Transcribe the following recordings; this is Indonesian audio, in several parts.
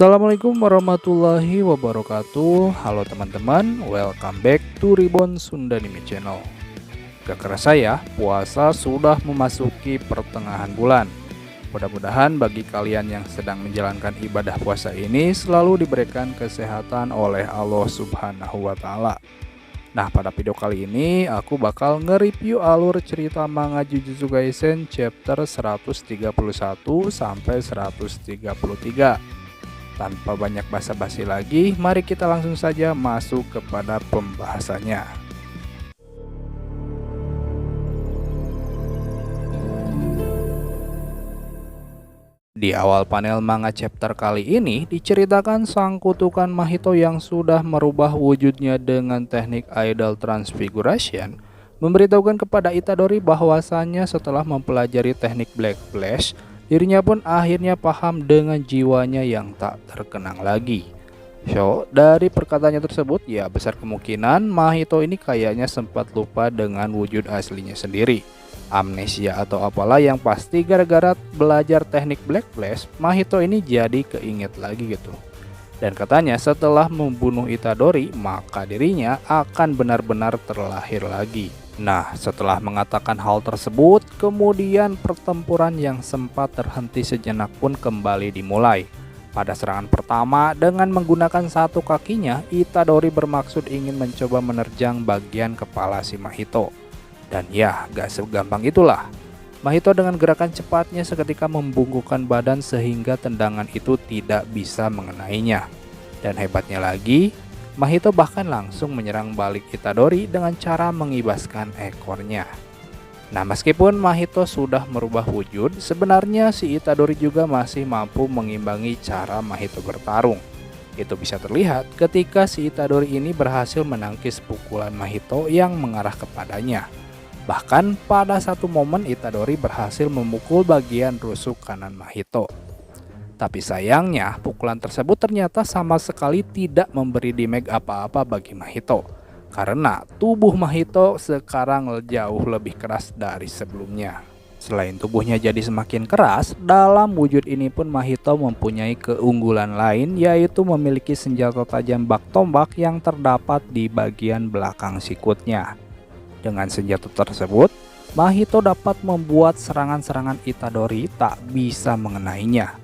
Assalamualaikum warahmatullahi wabarakatuh. Halo teman-teman, welcome back to Ribon Sundanime Channel. Gak kerasa ya, puasa sudah memasuki pertengahan bulan. Mudah-mudahan bagi kalian yang sedang menjalankan ibadah puasa ini selalu diberikan kesehatan oleh Allah Subhanahu wa Ta'ala. Nah, pada video kali ini aku bakal nge-review alur cerita manga Jujutsu Kaisen chapter 131 sampai 133. Tanpa banyak basa-basi lagi, mari kita langsung saja masuk kepada pembahasannya. Di awal panel manga chapter kali ini diceritakan sang kutukan Mahito yang sudah merubah wujudnya dengan teknik idol transfiguration memberitahukan kepada Itadori bahwasannya setelah mempelajari teknik Black Flash, dirinya pun akhirnya paham dengan jiwanya yang tak terkenang lagi. So, dari perkataannya tersebut, ya besar kemungkinan Mahito ini kayaknya sempat lupa dengan wujud aslinya sendiri. Amnesia atau apalah, yang pasti gara-gara belajar teknik Black Flash, Mahito ini jadi keinget lagi gitu. Dan katanya setelah membunuh Itadori, maka dirinya akan benar-benar terlahir lagi. Nah, setelah mengatakan hal tersebut, kemudian pertempuran yang sempat terhenti sejenak pun kembali dimulai. Pada serangan pertama, dengan menggunakan satu kakinya, Itadori bermaksud ingin mencoba menerjang bagian kepala si Mahito. Dan ya, gak segampang itulah. Mahito dengan gerakan cepatnya seketika membungkukkan badan sehingga tendangan itu tidak bisa mengenainya. Dan hebatnya lagi, Mahito bahkan langsung menyerang balik Itadori dengan cara mengibaskan ekornya. Nah, meskipun Mahito sudah merubah wujud, sebenarnya si Itadori juga masih mampu mengimbangi cara Mahito bertarung. Itu bisa terlihat ketika si Itadori ini berhasil menangkis pukulan Mahito yang mengarah kepadanya. Bahkan pada satu momen Itadori berhasil memukul bagian rusuk kanan Mahito. Tapi sayangnya pukulan tersebut ternyata sama sekali tidak memberi damage apa-apa bagi Mahito. Karena tubuh Mahito sekarang jauh lebih keras dari sebelumnya. Selain tubuhnya jadi semakin keras, dalam wujud ini pun Mahito mempunyai keunggulan lain, yaitu memiliki senjata tajam bak tombak yang terdapat di bagian belakang sikutnya. Dengan senjata tersebut, Mahito dapat membuat serangan-serangan Itadori tak bisa mengenainya.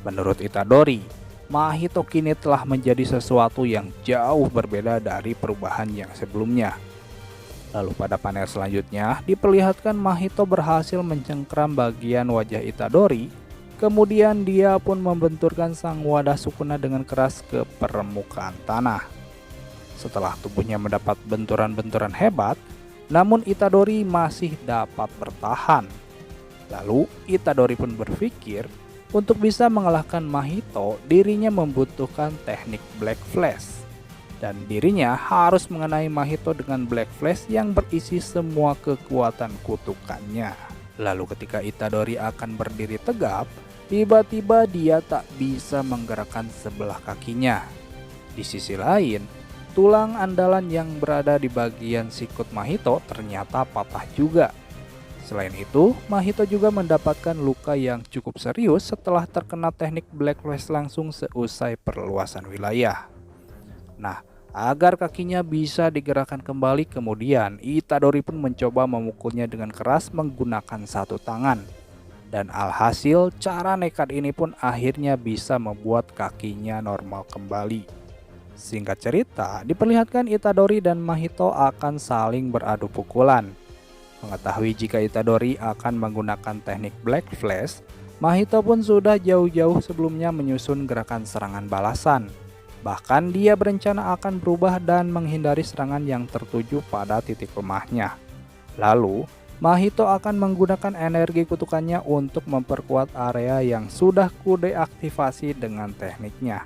Menurut Itadori, Mahito kini telah menjadi sesuatu yang jauh berbeda dari perubahan yang sebelumnya. Lalu pada panel selanjutnya diperlihatkan Mahito berhasil mencengkram bagian wajah Itadori. Kemudian dia pun membenturkan sang wadah sukuna dengan keras ke permukaan tanah. Setelah tubuhnya mendapat benturan-benturan hebat, namun Itadori masih dapat bertahan. Lalu Itadori pun berpikir, untuk bisa mengalahkan Mahito, dirinya membutuhkan teknik Black Flash. Dan dirinya harus mengenai Mahito dengan Black Flash yang berisi semua kekuatan kutukannya. Lalu ketika Itadori akan berdiri tegap, tiba-tiba dia tak bisa menggerakkan sebelah kakinya. Di sisi lain, tulang andalan yang berada di bagian sikut Mahito ternyata patah juga. Selain itu, Mahito juga mendapatkan luka yang cukup serius setelah terkena teknik Black Flash langsung seusai perluasan wilayah. Nah, agar kakinya bisa digerakkan kembali, kemudian Itadori pun mencoba memukulnya dengan keras menggunakan satu tangan. Dan alhasil, cara nekat ini pun akhirnya bisa membuat kakinya normal kembali. Singkat cerita, diperlihatkan Itadori dan Mahito akan saling beradu pukulan. Mengetahui jika Itadori akan menggunakan teknik Black Flash, Mahito pun sudah jauh-jauh sebelumnya menyusun gerakan serangan balasan. Bahkan dia berencana akan berubah dan menghindari serangan yang tertuju pada titik lemahnya. Lalu, Mahito akan menggunakan energi kutukannya untuk memperkuat area yang sudah kudeaktivasi dengan tekniknya.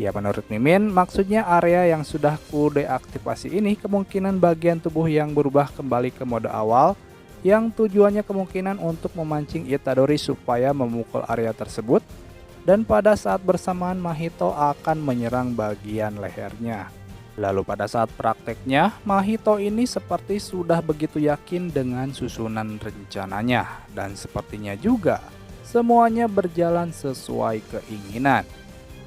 Ya, menurut Mimin, maksudnya area yang sudah kudeaktivasi ini kemungkinan bagian tubuh yang berubah kembali ke mode awal, yang tujuannya kemungkinan untuk memancing Itadori supaya memukul area tersebut, dan pada saat bersamaan Mahito akan menyerang bagian lehernya. Lalu pada saat prakteknya, Mahito ini seperti sudah begitu yakin dengan susunan rencananya, dan sepertinya juga semuanya berjalan sesuai keinginan.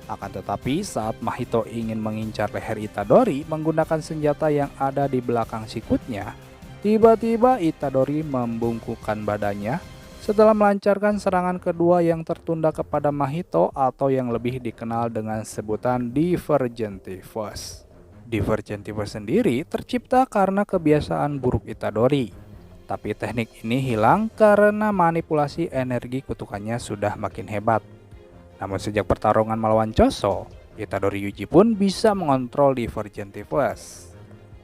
Akan tetapi saat Mahito ingin mengincar leher Itadori menggunakan senjata yang ada di belakang sikutnya, tiba-tiba Itadori membungkukkan badannya setelah melancarkan serangan kedua yang tertunda kepada Mahito atau yang lebih dikenal dengan sebutan Divergentiveness. Divergentiveness sendiri tercipta karena kebiasaan buruk Itadori, tapi teknik ini hilang karena manipulasi energi kutukannya sudah makin hebat. Namun sejak pertarungan melawan Choso, Itadori Yuji pun bisa mengontrol Divergentiveness.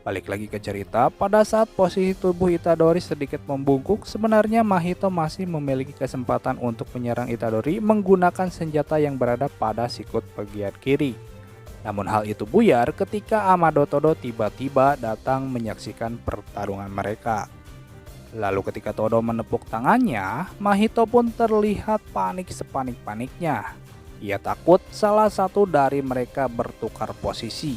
Balik lagi ke cerita, pada saat posisi tubuh Itadori sedikit membungkuk, sebenarnya Mahito masih memiliki kesempatan untuk menyerang Itadori menggunakan senjata yang berada pada sikut bagian kiri. Namun hal itu buyar ketika Amado Todo tiba-tiba datang menyaksikan pertarungan mereka. Lalu ketika Todo menepuk tangannya, Mahito pun terlihat panik sepanik-paniknya. Ia takut salah satu dari mereka bertukar posisi.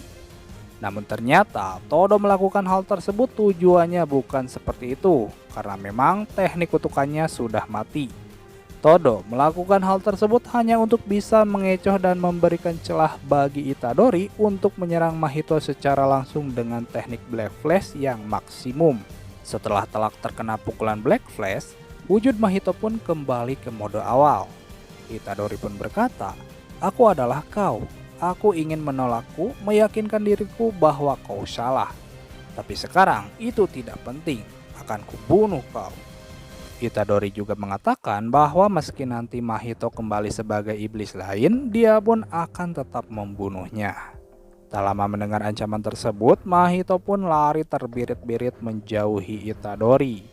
Namun ternyata Todo melakukan hal tersebut tujuannya bukan seperti itu, karena memang teknik kutukannya sudah mati. Todo melakukan hal tersebut hanya untuk bisa mengecoh dan memberikan celah bagi Itadori untuk menyerang Mahito secara langsung dengan teknik Black Flash yang maksimum. Setelah telak terkena pukulan Black Flash, wujud Mahito pun kembali ke mode awal. Itadori pun berkata, "Aku adalah kau. Aku ingin menolakku, meyakinkan diriku bahwa kau salah. Tapi sekarang itu tidak penting. Akan kubunuh kau." Itadori juga mengatakan bahwa meski nanti Mahito kembali sebagai iblis lain, dia pun akan tetap membunuhnya. Tak lama mendengar ancaman tersebut, Mahito pun lari terbirit-birit menjauhi Itadori.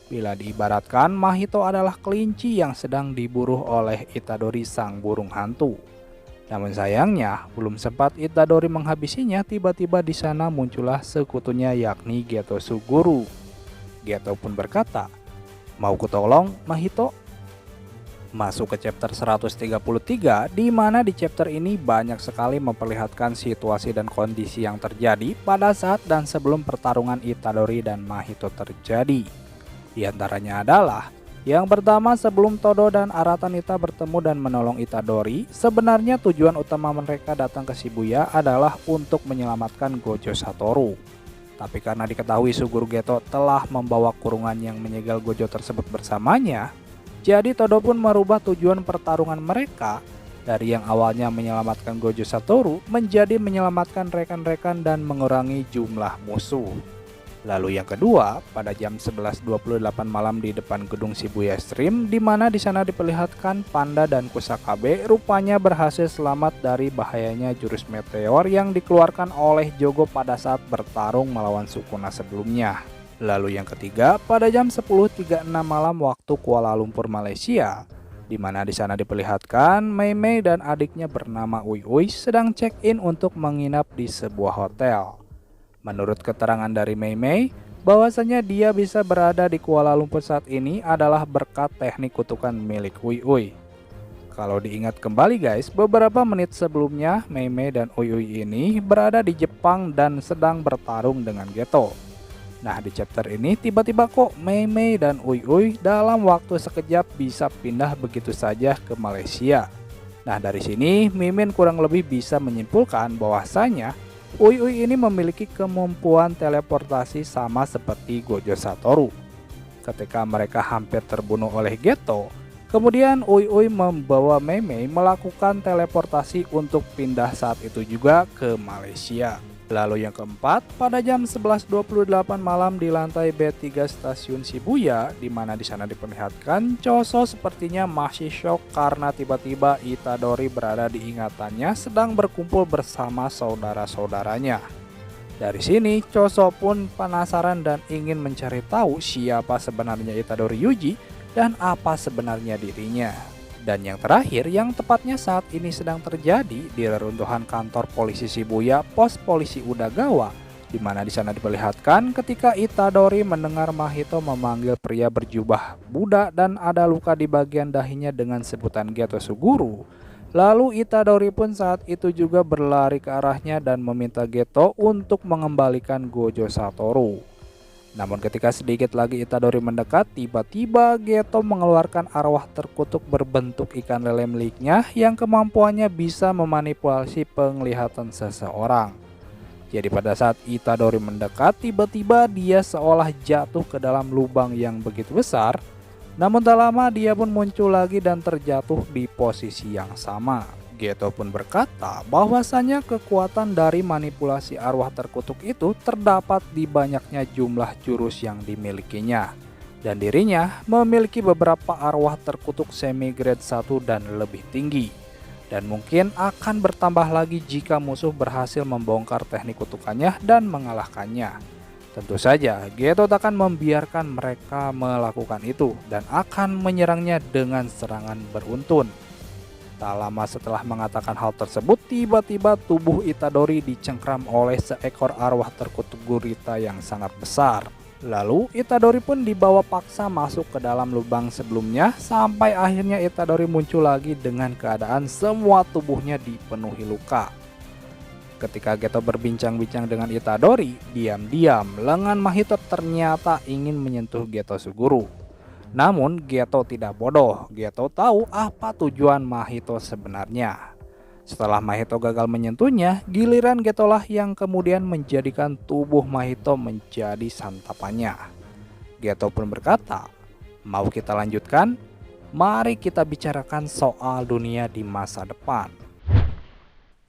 Bila diibaratkan, Mahito adalah kelinci yang sedang diburu oleh Itadori sang burung hantu. Namun sayangnya, belum sempat Itadori menghabisinya, tiba-tiba di sana muncullah sekutunya yakni Geto Suguru. Geto pun berkata, "Mau kutolong, Mahito?" Masuk ke chapter 133, di mana di chapter ini banyak sekali memperlihatkan situasi dan kondisi yang terjadi pada saat dan sebelum pertarungan Itadori dan Mahito terjadi. Di antaranya adalah yang pertama, sebelum Todo dan Aratanita bertemu dan menolong Itadori, sebenarnya tujuan utama mereka datang ke Shibuya adalah untuk menyelamatkan Gojo Satoru. Tapi karena diketahui Suguru Geto telah membawa kurungan yang menyegel Gojo tersebut bersamanya, jadi Todo pun merubah tujuan pertarungan mereka dari yang awalnya menyelamatkan Gojo Satoru menjadi menyelamatkan rekan-rekan dan mengurangi jumlah musuh. Lalu yang kedua, pada jam 11.28 malam di depan gedung Shibuya Stream, di mana di sana diperlihatkan Panda dan Kusakabe rupanya berhasil selamat dari bahayanya jurus meteor yang dikeluarkan oleh Jogo pada saat bertarung melawan Sukuna sebelumnya. Lalu yang ketiga, pada jam 10.36 malam waktu Kuala Lumpur, Malaysia, di mana di sana diperlihatkan Mei Mei dan adiknya bernama Uy Uy sedang check-in untuk menginap di sebuah hotel. Menurut keterangan dari Mei Mei, bahwasanya dia bisa berada di Kuala Lumpur saat ini adalah berkat teknik kutukan milik Uy Uy. Kalau diingat kembali guys, beberapa menit sebelumnya Mei Mei dan Uy Uy ini berada di Jepang dan sedang bertarung dengan Geto. Nah, di chapter ini tiba-tiba kok Mei Mei dan Uy Uy dalam waktu sekejap bisa pindah begitu saja ke Malaysia. Nah, dari sini Mimin kurang lebih bisa menyimpulkan bahwasanya Uy Uy ini memiliki kemampuan teleportasi sama seperti Gojo Satoru. Ketika mereka hampir terbunuh oleh Geto, kemudian Uy Uy membawa Mei Mei melakukan teleportasi untuk pindah saat itu juga ke Malaysia. Lalu yang keempat, pada jam 11.28 malam di lantai B3 stasiun Shibuya, di mana di sana diperlihatkan Choso sepertinya masih shock karena tiba-tiba Itadori berada di ingatannya sedang berkumpul bersama saudara-saudaranya. Dari sini Choso pun penasaran dan ingin mencari tahu siapa sebenarnya Itadori Yuji dan apa sebenarnya dirinya. Dan yang terakhir, yang tepatnya saat ini sedang terjadi di reruntuhan kantor polisi Shibuya, pos polisi Udagawa, di mana di sana diperlihatkan ketika Itadori mendengar Mahito memanggil pria berjubah Buddha dan ada luka di bagian dahinya dengan sebutan Geto Suguru. Lalu Itadori pun saat itu juga berlari ke arahnya dan meminta Geto untuk mengembalikan Gojo Satoru. Namun ketika sedikit lagi Itadori mendekat, tiba-tiba Geto mengeluarkan arwah terkutuk berbentuk ikan lele miliknya yang kemampuannya bisa memanipulasi penglihatan seseorang. Jadi pada saat Itadori mendekat, tiba-tiba dia seolah jatuh ke dalam lubang yang begitu besar. Namun tak lama dia pun muncul lagi dan terjatuh di posisi yang sama. Geto pun berkata bahwasanya kekuatan dari manipulasi arwah terkutuk itu terdapat di banyaknya jumlah jurus yang dimilikinya. Dan dirinya memiliki beberapa arwah terkutuk semi grade 1 dan lebih tinggi. Dan mungkin akan bertambah lagi jika musuh berhasil membongkar teknik kutukannya dan mengalahkannya. Tentu saja, Geto tak akan membiarkan mereka melakukan itu dan akan menyerangnya dengan serangan beruntun. Tak lama setelah mengatakan hal tersebut, tiba-tiba tubuh Itadori dicengkram oleh seekor arwah terkutuk gurita yang sangat besar. Lalu Itadori pun dibawa paksa masuk ke dalam lubang sebelumnya sampai akhirnya Itadori muncul lagi dengan keadaan semua tubuhnya dipenuhi luka. Ketika Geto berbincang-bincang dengan Itadori, diam-diam lengan Mahito ternyata ingin menyentuh Geto Suguru. Namun Geto tidak bodoh, Geto tahu apa tujuan Mahito sebenarnya. Setelah Mahito gagal menyentuhnya, giliran Geto lah yang kemudian menjadikan tubuh Mahito menjadi santapannya. Geto pun berkata, "Mau kita lanjutkan? Mari kita bicarakan soal dunia di masa depan."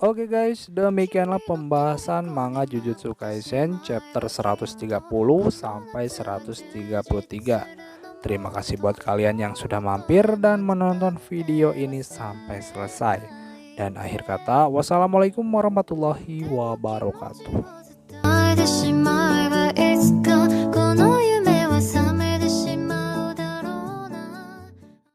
Oke guys, demikianlah pembahasan manga Jujutsu Kaisen chapter 130 sampai 133. Terima kasih buat kalian yang sudah mampir dan menonton video ini sampai selesai. Dan akhir kata, wassalamualaikum warahmatullahi wabarakatuh.